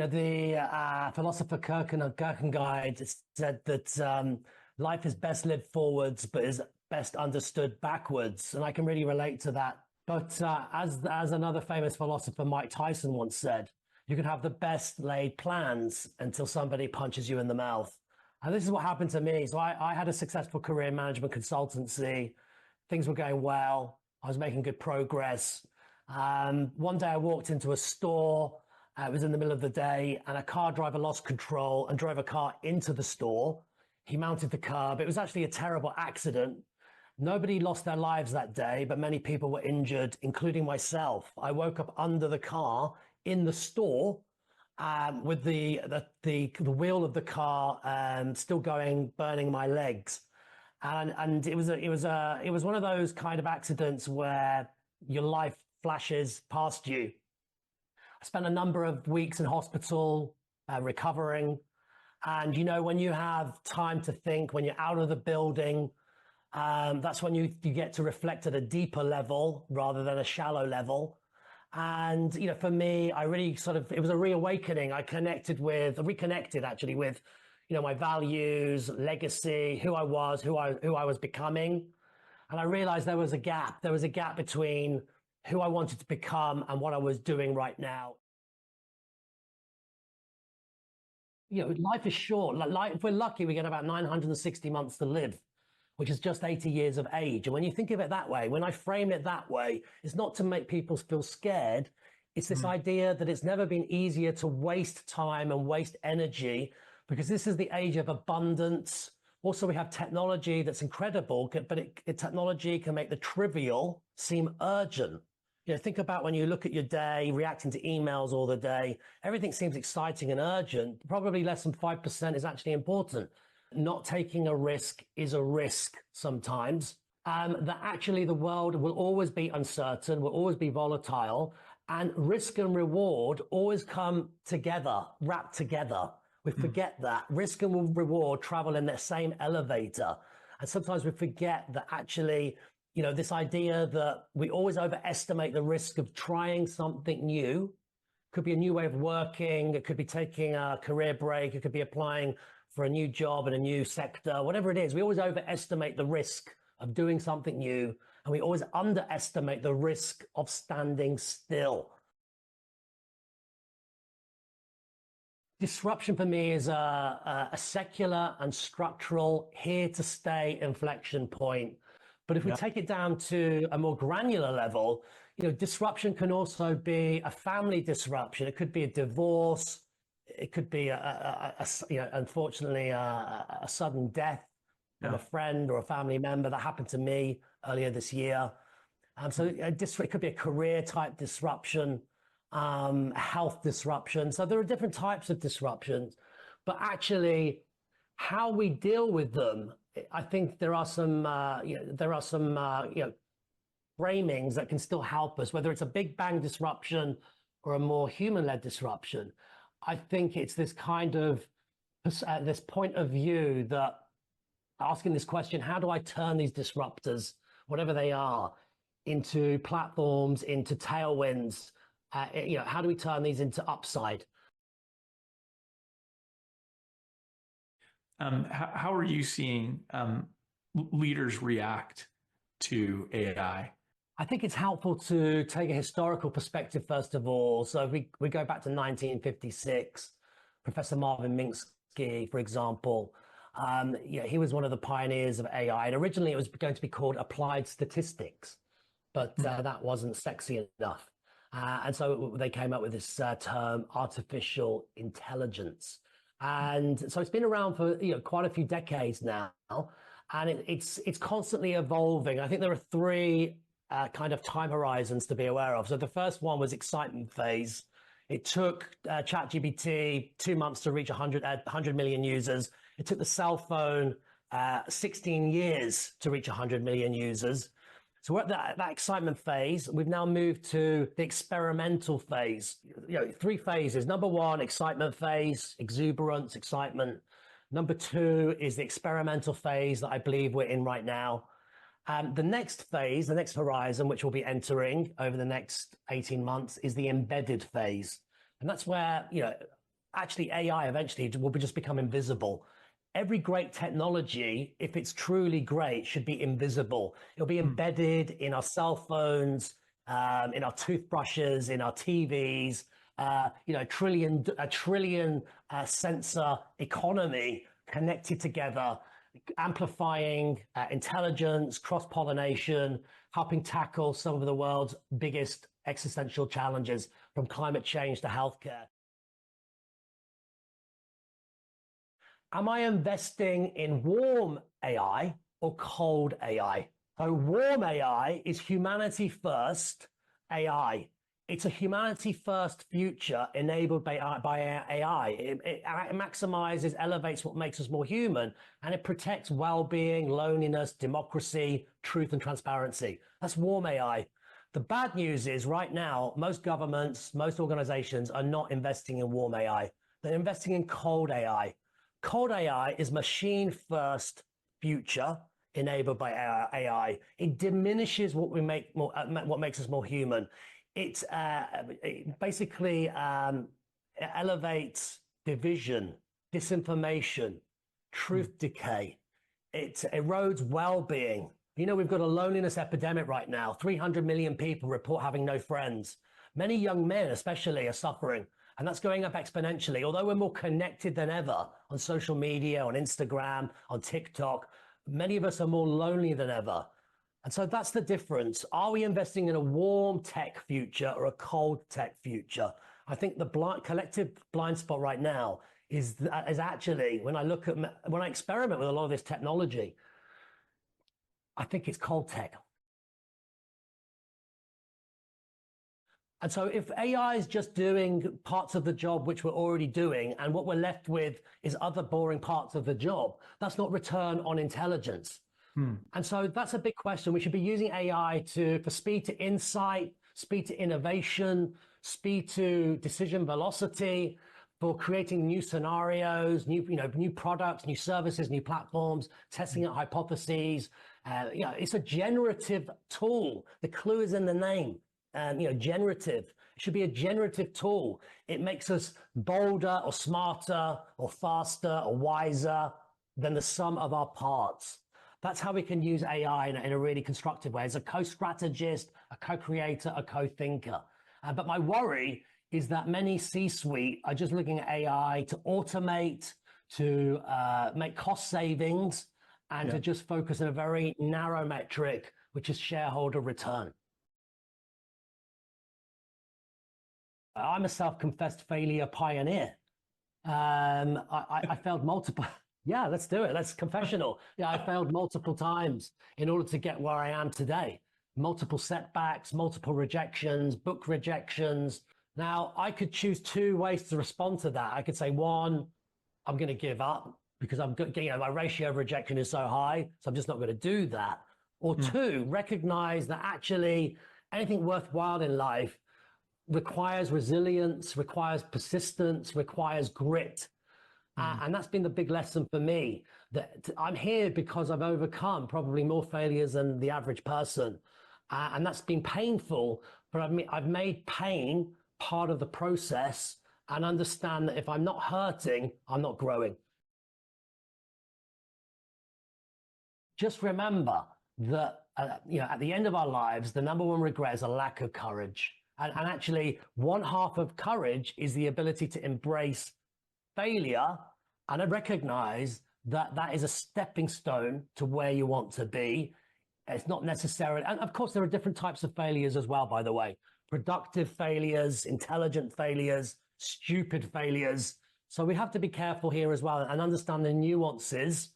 The philosopher Kierkegaard said that life is best lived forwards, but is best understood backwards. And I can really relate to that. But as another famous philosopher, Mike Tyson, once said, you can have the best laid plans until somebody punches you in the mouth. And this is what happened to me. So I had a successful career in management consultancy. Things were going well. I was making good progress. One day I walked into a store. It was in the middle of the day, and a car driver lost control and drove a car into the store. He mounted the curb. It was actually a terrible accident. Nobody lost their lives that day, but many people were injured, including myself. I woke up under the car in the store with the wheel of the car still going, burning my legs. And it was one of those kind of accidents where your life flashes past you. I spent a number of weeks in hospital recovering. And, when you have time to think, when you're out of the building, that's when you get to reflect at a deeper level rather than a shallow level. And, for me, I really it was a reawakening. I reconnected actually with, my values, legacy, who I was, who I was becoming. And I realized there was a gap. There was a gap between who I wanted to become and what I was doing right now. Life is short. If we're lucky, we get about 960 months to live, which is just 80 years of age. And when you think of it that way, when I frame it that way, it's not to make people feel scared. It's this idea that it's never been easier to waste time and waste energy, because this is the age of abundance. Also, we have technology that's incredible, but technology can make the trivial seem urgent. Think about when you look at your day, reacting to emails all the day, everything seems exciting and urgent. Probably less than 5% is actually important. Not taking a risk is a risk sometimes. That actually the world will always be uncertain, will always be volatile, and risk and reward always come together, wrapped together. We forget that. Risk and reward travel in the same elevator. And sometimes we forget that actually, this idea that we always overestimate the risk of trying something new. Could be a new way of working. It could be taking a career break. It could be applying for a new job in a new sector, whatever it is. We always overestimate the risk of doing something new, and we always underestimate the risk of standing still. Disruption for me is a secular and structural, here to stay inflection point. But if we take it down to a more granular level, disruption can also be a family disruption. It could be a divorce. It could be unfortunately a sudden death of a friend or a family member. That happened to me earlier this year. So it could be a career type disruption, a health disruption. So there are different types of disruptions, but actually how we deal with them, I think there are some framings that can still help us, whether it's a big bang disruption or a more human-led disruption. I think it's this kind of this point of view that asking this question, how do I turn these disruptors, whatever they are, into platforms, into tailwinds? How do we turn these into upside? How are you seeing leaders react to AI? I think it's helpful to take a historical perspective, first of all. So if we go back to 1956, Professor Marvin Minsky, for example, he was one of the pioneers of AI. And originally it was going to be called applied statistics, but that wasn't sexy enough. And so they came up with this term, artificial intelligence. And so it's been around for quite a few decades now, and it's constantly evolving. I think there are three kind of time horizons to be aware of. So the first one was excitement phase. It took ChatGPT 2 months to reach 100 million users. It took the cell phone 16 years to reach 100 million users. So we're at that excitement phase. We've now moved to the experimental phase. 3 phases. Number 1, excitement phase, exuberance, excitement. Number 2 is the experimental phase that I believe we're in right now. The next phase, the next horizon, which we'll be entering over the next 18 months, is the embedded phase. And that's where, actually AI eventually will just become invisible. Every great technology, if it's truly great, should be invisible. It'll be embedded in our cell phones, in our toothbrushes, in our TVs, a trillion sensor economy connected together, amplifying intelligence, cross-pollination, helping tackle some of the world's biggest existential challenges, from climate change to healthcare. Am I investing in warm AI or cold AI? So warm AI is humanity first AI. It's a humanity first future enabled by AI. It maximizes, elevates what makes us more human, and it protects well-being, loneliness, democracy, truth, and transparency. That's warm AI. The bad news is right now, most governments, most organizations are not investing in warm AI. They're investing in cold AI. Cold AI is machine first future enabled by AI. It diminishes what makes us more human. It basically elevates division, disinformation, truth decay. It erodes well-being. We've got a loneliness epidemic right now. 300 million people report having no friends. Many young men especially are suffering, and that's going up exponentially. Although we're more connected than ever on social media, on Instagram, on TikTok, many of us are more lonely than ever. And so that's the difference. Are we investing in a warm tech future or a cold tech future? I think the collective blind spot right now is actually, when I experiment with a lot of this technology, I think it's cold tech. And so if AI is just doing parts of the job which we're already doing, and what we're left with is other boring parts of the job, that's not return on intelligence. And so that's a big question. We should be using AI for speed to insight, speed to innovation, speed to decision velocity, for creating new scenarios, new products, new services, new platforms, testing out hypotheses. It's a generative tool. The clue is in the name. Generative. It should be a generative tool. It makes us bolder or smarter or faster or wiser than the sum of our parts. That's how we can use AI in a really constructive way, as a co-strategist, a co-creator, a co-thinker. But my worry is that many C-suite are just looking at AI to automate, to make cost savings, and to just focus on a very narrow metric, which is shareholder return. I'm a self-confessed failure pioneer. I failed multiple. Yeah, let's do it. Let's confessional. Yeah, I failed multiple times in order to get where I am today. Multiple setbacks, multiple rejections, book rejections. Now, I could choose two ways to respond to that. I could say, one, I'm going to give up because my ratio of rejection is so high, so I'm just not going to do that. Or two, recognize that actually anything worthwhile in life requires resilience, requires persistence, requires grit. And that's been the big lesson for me, that I'm here because I've overcome probably more failures than the average person. And that's been painful, but I've made pain part of the process and understand that if I'm not hurting, I'm not growing. Just remember that at the end of our lives, the number one regret is a lack of courage. And actually, one half of courage is the ability to embrace failure and I recognize that that is a stepping stone to where you want to be. It's not necessarily, and of course, there are different types of failures as well, by the way. Productive failures, intelligent failures, stupid failures. So we have to be careful here as well and understand the nuances.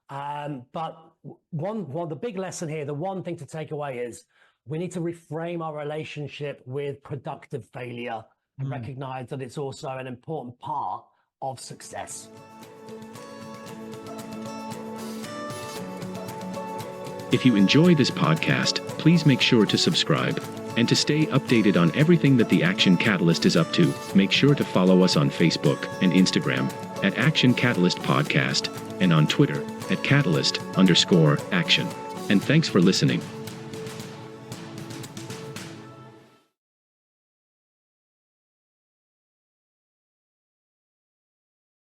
But the big lesson here, the one thing to take away is we need to reframe our relationship with productive failure and recognize that it's also an important part of success. If you enjoy this podcast, please make sure to subscribe. And to stay updated on everything that the Action Catalyst is up to, make sure to follow us on Facebook and Instagram at Action Catalyst Podcast and on Twitter at Catalyst_Action. And thanks for listening.